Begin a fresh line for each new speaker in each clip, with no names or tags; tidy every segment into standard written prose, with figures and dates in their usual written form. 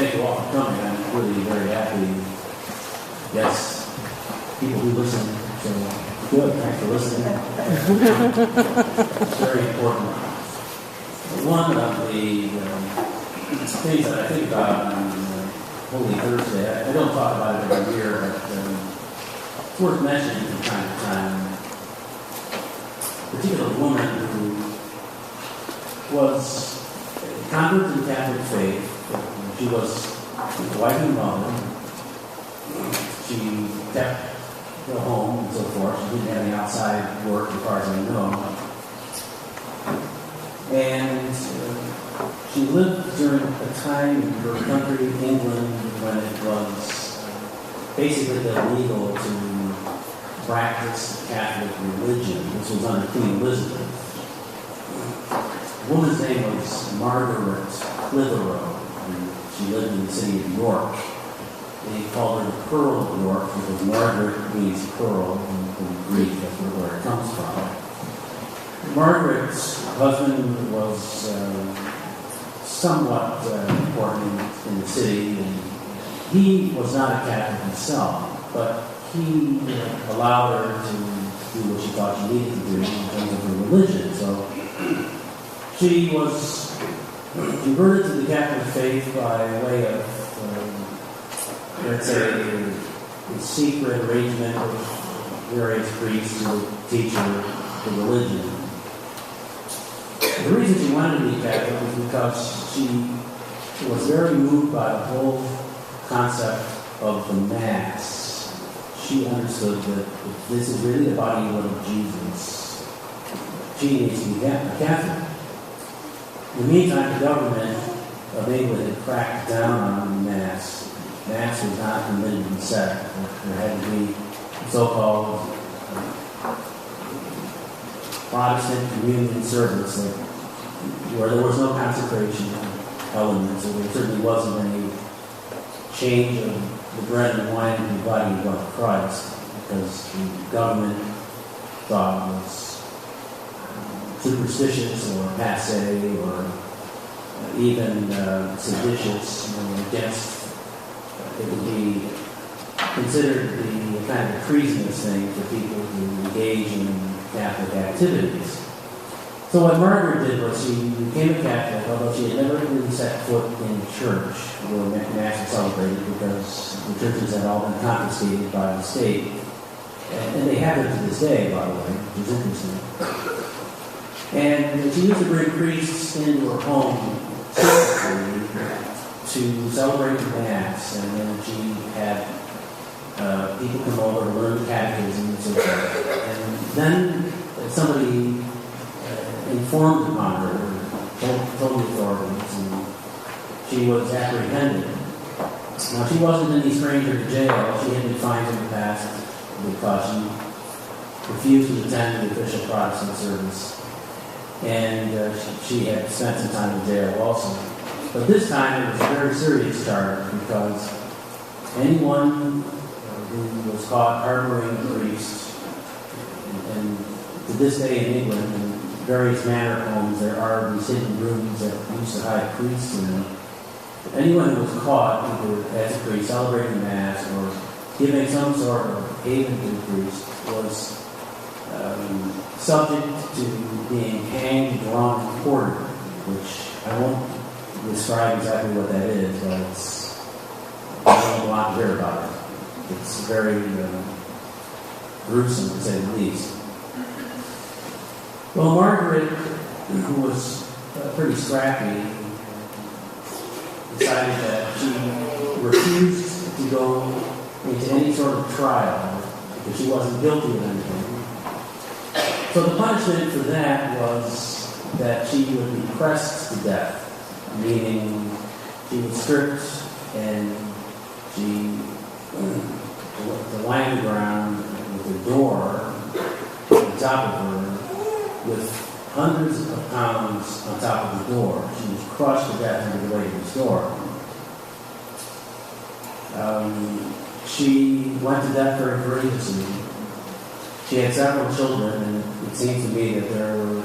thank you all for coming. I'm really very happy. Yes, people who listen, so good. Thanks for listening. It's very important. One of the things that I think about on Holy Thursday, I don't talk about it every year, but it's worth mentioning from time to time. A particular woman who was a convert to the Catholic faith. She was a wife and mother. She kept her home and so forth. She didn't have any outside work as far as I know. And she lived during a time in her country, England, when it was basically illegal to practice the Catholic religion. This was under Queen Elizabeth. The woman's name was Margaret Clitheroe, and she lived in the city of York. They called her the Pearl of York because Margaret means pearl in Greek, that's where it comes from. Margaret's husband was somewhat important in the city, and he was not a Catholic himself, but he allowed her to do what she thought she needed to do in terms of her religion. So she was converted to the Catholic faith by way of, let's say, a secret arrangement with various priests who would teach her the religion. The reason she wanted to be Catholic was because she was very moved by the whole concept of the Mass. She understood that if this is really the body and blood of Jesus, she needs to be a Catholic. In the meantime, the government of England had cracked down on Mass. Mass was not permitted to be said. There had to be so-called Protestant communion service where there was no consecration element, so there certainly wasn't any change of the bread and wine in the body and blood of Christ, because the government thought it was superstitious or passe or even seditious, against, it would be considered the kind of treasonous thing for people to engage in Catholic activities. So what Margaret did was she became a Catholic, although she had never really set foot in church where Mass was celebrated, because the churches had all been confiscated by the state. And they have it to this day, by the way, which is interesting. And she used to bring priests into her home to celebrate the Mass, and then she had people come over to learn the catechism and so forth. And then somebody informed upon her, told the authorities, and she was apprehended. Now, she wasn't any stranger to jail. She had been fined in the past because she refused to attend the official Protestant service. And she had spent some time in jail also. But this time it was a very serious charge, because anyone who was caught harboring a priest, and to this day in England, in various manor homes, there are these hidden rooms that used to hide priests in them. Anyone who was caught, either as a priest celebrating Mass or giving some sort of haven to the priest, was subject to being hanged, drawn, and quartered, which I won't describe exactly what that is, but I don't want to hear about it. It's very gruesome, to say the least. Well, Margaret, who was pretty scrappy, decided that she refused to go into any sort of trial because she wasn't guilty of anything. So the punishment for that was that she would be pressed to death, meaning she was stripped and she was lying on the ground with a door on top of her with hundreds of pounds on top of the door. She was crushed to death under the weight of this door. She went to death very courageously. She had several children, and it seems to me that there were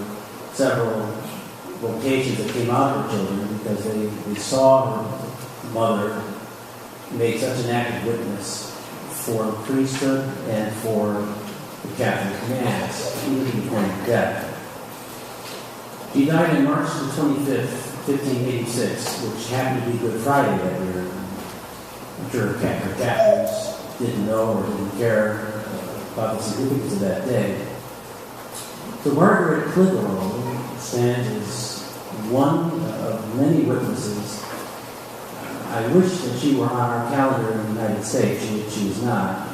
several vocations that came out of her children, because they saw her mother made such an active witness for the priesthood and for the Catholic Mass, even to the point of death. She died on March the 25th, 1586, which happened to be Good Friday that year. I'm sure Catholics didn't know or didn't care about the significance of that day. So Margaret Clitheroe stands as one of many witnesses. I wish that she were on our calendar in the United States. She is not.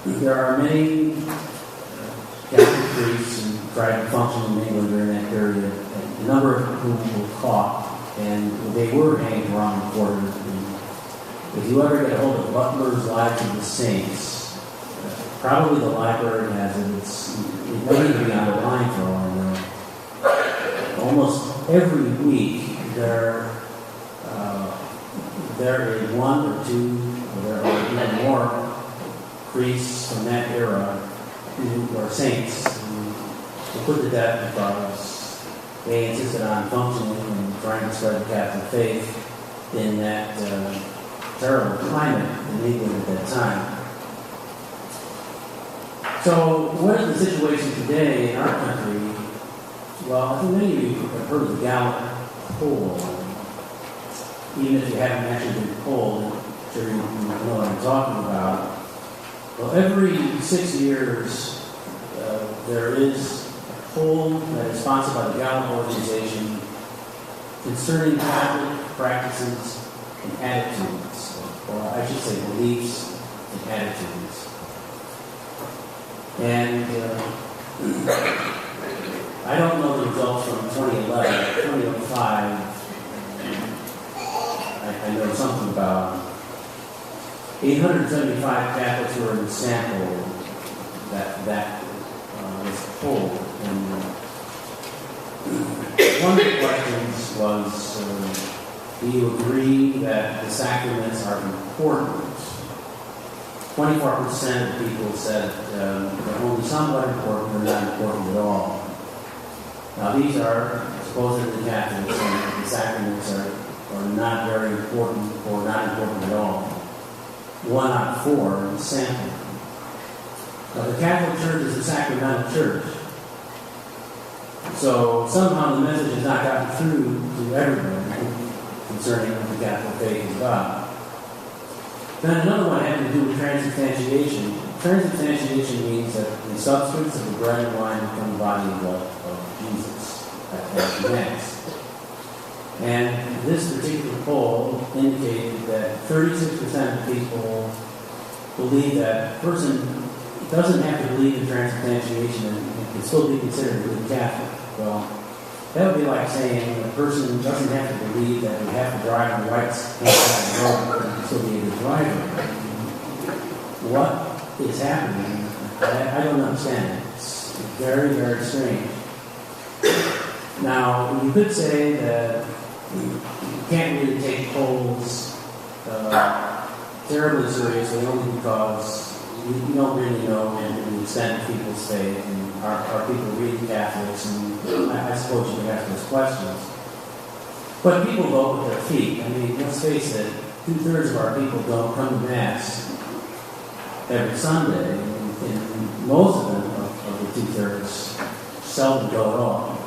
There are many Catholic priests who tried to function in England during that period, a number of whom were caught, and they were hanged around the quarter. If you ever get a hold of Butler's Lives of the Saints, probably the library has it. It may even be on the line for all I know. Almost every week there is one or two, or there are even more priests from that era who are saints who were put to death because they insisted on functioning and trying to spread the Catholic faith in that terrible climate in England at that time. So, what is the situation today in our country? Well, I think many of you have heard of the Gallup poll. Even if you haven't actually been polled, I'm sure you know what I'm talking about. Well, every 6 years, there is a poll that is sponsored by the Gallup organization concerning Catholic practices and attitudes, or I should say beliefs and attitudes. And I don't know the results from 2011, 2005. I know something about 875 Catholics were in the sample that was polled. And one of the questions was, do you agree that the sacraments are important? 24% of people said they're only somewhat important or not important at all. Now these are supposedly Catholics, and the sacraments are not very important or not important at all. 1 out of 4 in the sample. Now the Catholic Church is a sacramental church. So somehow the message has not gotten through to everyone concerning what the Catholic faith is about. Then another one had to do with transubstantiation. Transubstantiation means that the substance of the bread and wine become the body and blood of Jesus at the Mass. And this particular poll indicated that 36% of people believe that a person doesn't have to believe in transubstantiation and can still be considered a good Catholic. Well, that would be like saying a person doesn't have to believe that we have to drive on the right hand side of the road and still be a good driver. What is happening? I don't understand it. It's very, very strange. Now, you could say that you can't really take polls terribly seriously only because you don't really know the extent of people's faith and are people really Catholics, and I suppose you can ask those questions. But people vote with their feet. I mean, let's face it, 2/3 of our people don't come to Mass every Sunday, and most of them, of the 2/3, seldom go at all.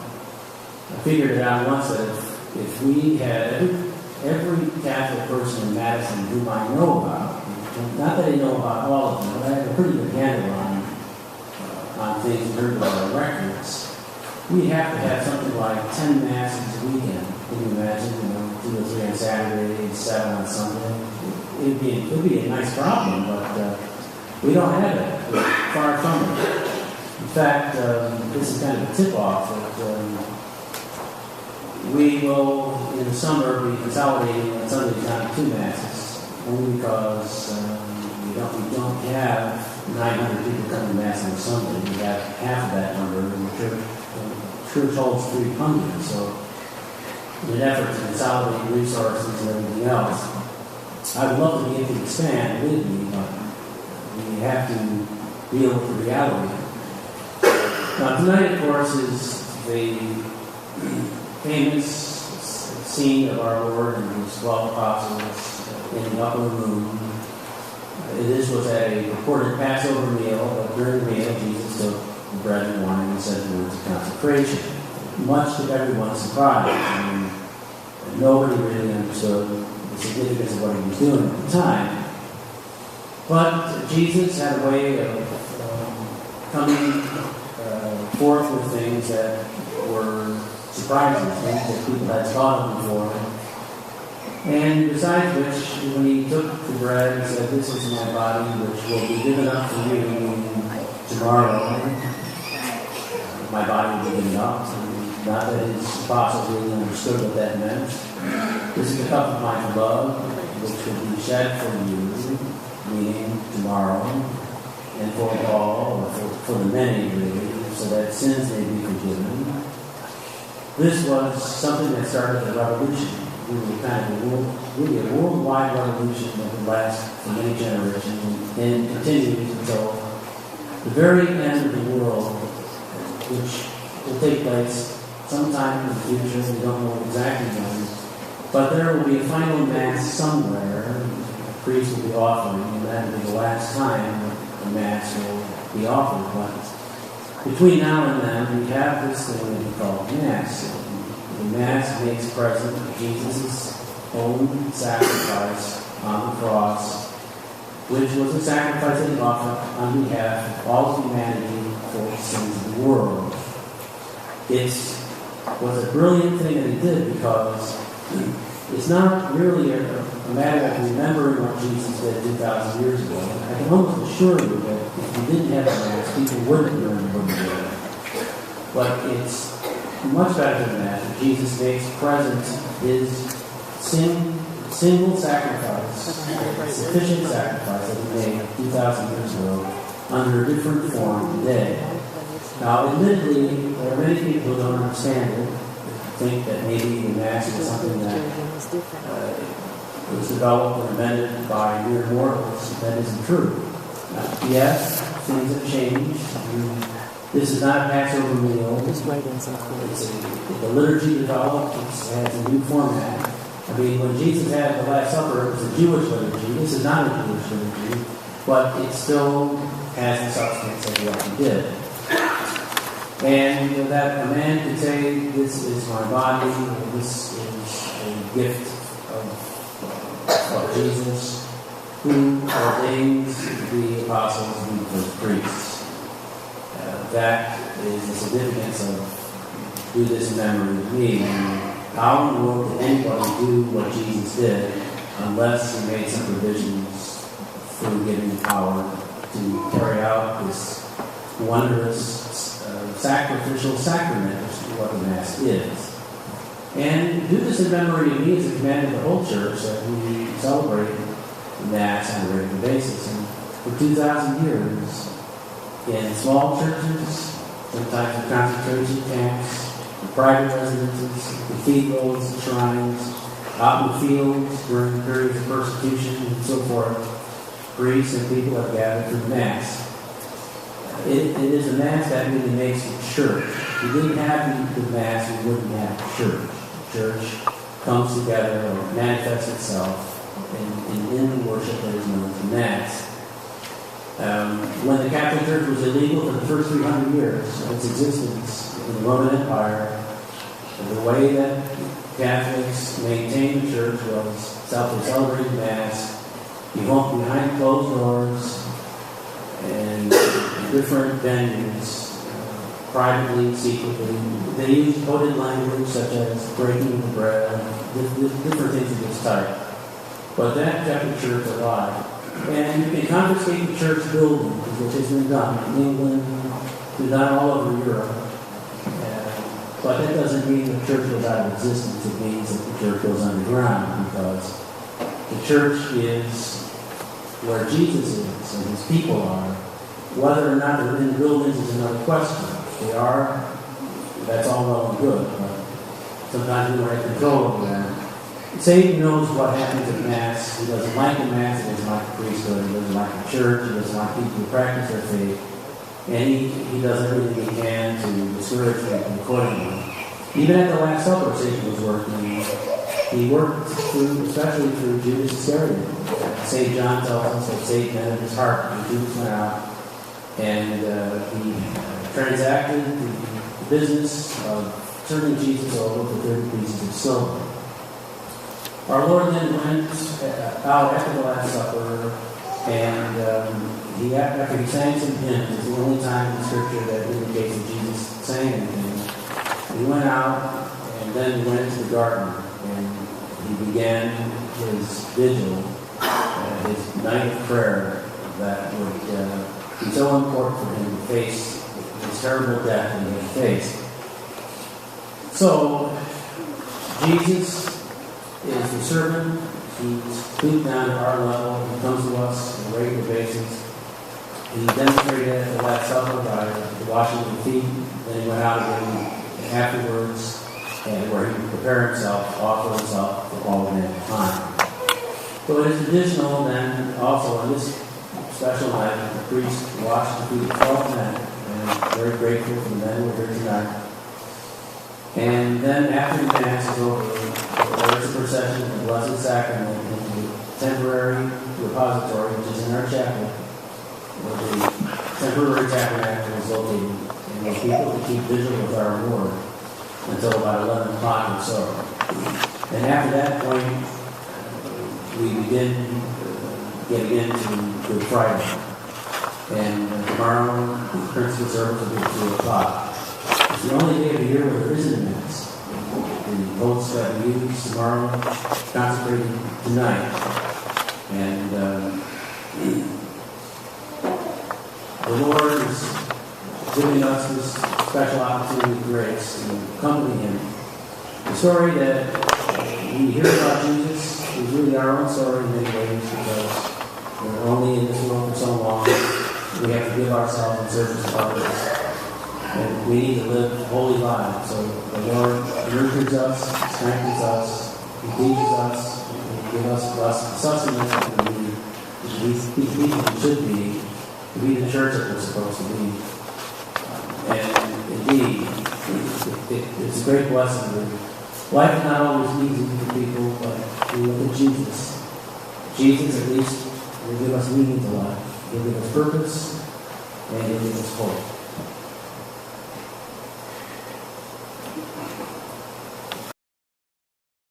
I figured it out once that if we had every Catholic person in Madison whom I know about, not that I know about all of them, but I have a pretty good handle on things and heard about our records, we'd have to have something like 10 Masses a weekend. Can you imagine? 2 or 3 on Saturday and 7 on Sunday. It'd be a nice problem, but we don't have it. We're far from it. In fact, this is kind of a tip-off that we will, in the summer, be consolidating on Sundays down to 2 Masses, only because we don't have 900 people come to Mass on Sunday. We have half of that number in the church. The church holds 300, so in an effort to consolidate resources and everything else, I would love to be able to expand, believe me, but we have to deal with the reality. Now tonight, of course, is the famous scene of our Lord and his 12 apostles in the upper room. This was at a reported Passover meal, but during the meal, Jesus took the bread and wine and said the words of consecration, much to everyone's surprise. I mean, nobody really understood the significance of what he was doing at the time. But Jesus had a way of coming forth with things that were surprises, things that people had thought of before. And besides which, when he took the bread, he said, "This is my body, which will be given up for you tomorrow." My body will be given up. And not that his apostles really understood what that meant. "This is the cup of my blood, which will be shed for you," meaning tomorrow, and for all, or for the many, really, so that sins may be forgiven. This was something that started a revolution. Really a worldwide revolution that would last for many generations and continues until the very end of the world, which will take place sometime in the future. We don't know exactly when, but there will be a final mass somewhere. A priest will be offering, and that will be the last time the mass will be offered. But between now and then, we have this thing that we call mass. The Mass makes present Jesus' own sacrifice on the cross, which was a sacrifice that he offered on behalf of all of humanity for the sins of the world. It was a brilliant thing that he did because it's not really a matter of remembering what Jesus did 2,000 years ago. I can almost assure you that if you didn't have the Mass, people wouldn't remember what he did. But it's much better than that. Jesus makes present his single sacrifice, sufficient sacrifice that he made 2,000 years ago under a different form today. Now, admittedly, there are many people who don't understand it, think that maybe the Mass is something that was developed and invented by mere mortals. That isn't true. Yes, things have changed. This is not a Passover meal. The liturgy developed. It has a new format. I mean, when Jesus had the Last Supper, it was a Jewish liturgy. This is not a Jewish liturgy, but it still has the substance of what he did. And that a man could say, "This is my body, this is a gift of Jesus, who ordains the apostles and the priests." That is the significance of "do this in memory of me." How in the world did anybody do what Jesus did unless he made some provisions through giving power to carry out this wondrous sacrificial sacrament, which is what the Mass is. And "do this in memory of me" is a command of the whole church that we celebrate the Mass on a regular basis. And for 2,000 years, in small churches, sometimes in concentration camps, in private residences, cathedrals, shrines, out in the fields during periods of persecution and so forth, priests and people have gathered for the Mass. It is a Mass that really makes the church. If we didn't have the Mass, we wouldn't have the church. The church comes together or manifests itself in the worship that is known as the Mass. When the Catholic Church was illegal for the first 300 years of its existence in the Roman Empire, the way that Catholics maintained the church was celebrating Mass behind closed doors and different venues, privately, secretly. They used coded language such as breaking of the bread, different things of this type. But that kept the church alive. And you can confiscate the church building, which has been done in England, been done all over Europe. But that doesn't mean the church goes out of existence. It means that the church goes underground, because the church is where Jesus is and his people are. Whether or not they're in the buildings is another question. They are, that's all well and good, but sometimes we don't have control over that. Satan knows what happens at Mass. He doesn't like the Mass, he doesn't like the priesthood, he doesn't like the church, he doesn't like people who practice their faith. And he does everything he can to discourage people accordingly. Even at the Last Supper, Satan was working he worked through, especially through Judas Iscariot. St. John tells us that Satan entered his heart and Judas went out, and he transacted the business of turning Jesus over for 30 pieces of silver. Our Lord then went out after the Last Supper, and after he sang some hymns, it's the only time in the Scripture that indicates that Jesus sang anything. He went out and then went into the garden, and he began his vigil, his night of prayer that would be so important for him to face this terrible death that he had faced. So, Jesus is the servant. He's stooped down to our level. He comes to us on a regular basis. He demonstrated at the Last Supper by washing the feet. Then he went out again afterwards, and where he would prepare himself, offer himself for all of mankind. So it is additional then also on this special night, the priest washed the feet of 12 men, and I'm very grateful for the men who are here tonight. And then after the Mass is over, there is a procession of the Blessed Sacrament into the temporary repository, which is in our chapel, where the temporary tabernacle is located, and where people can keep vigil with our Lord until about 11 o'clock or so. And after that point, we begin getting into Good Friday. And tomorrow, the principal service will be at 2 o'clock. It's the only day of the year where there isn't a Mass. The votes that we use tomorrow, consecrated tonight. And the Lord is giving us this special opportunity of grace to accompany Him. The story that we hear about Jesus is really our own story in many ways, because we're only in this world for so long. We have to give ourselves in service to others. And we need to live holy lives. So the Lord nurtures us, strengthens us, He teaches us, He gives us the sustenance that we need, we should be, to be the church that we're supposed to be. And indeed, it's a great blessing. Life is not always easy for people, but we look at Jesus. Jesus, at least, will give us meaning to life. He'll give us purpose, and He'll give us hope.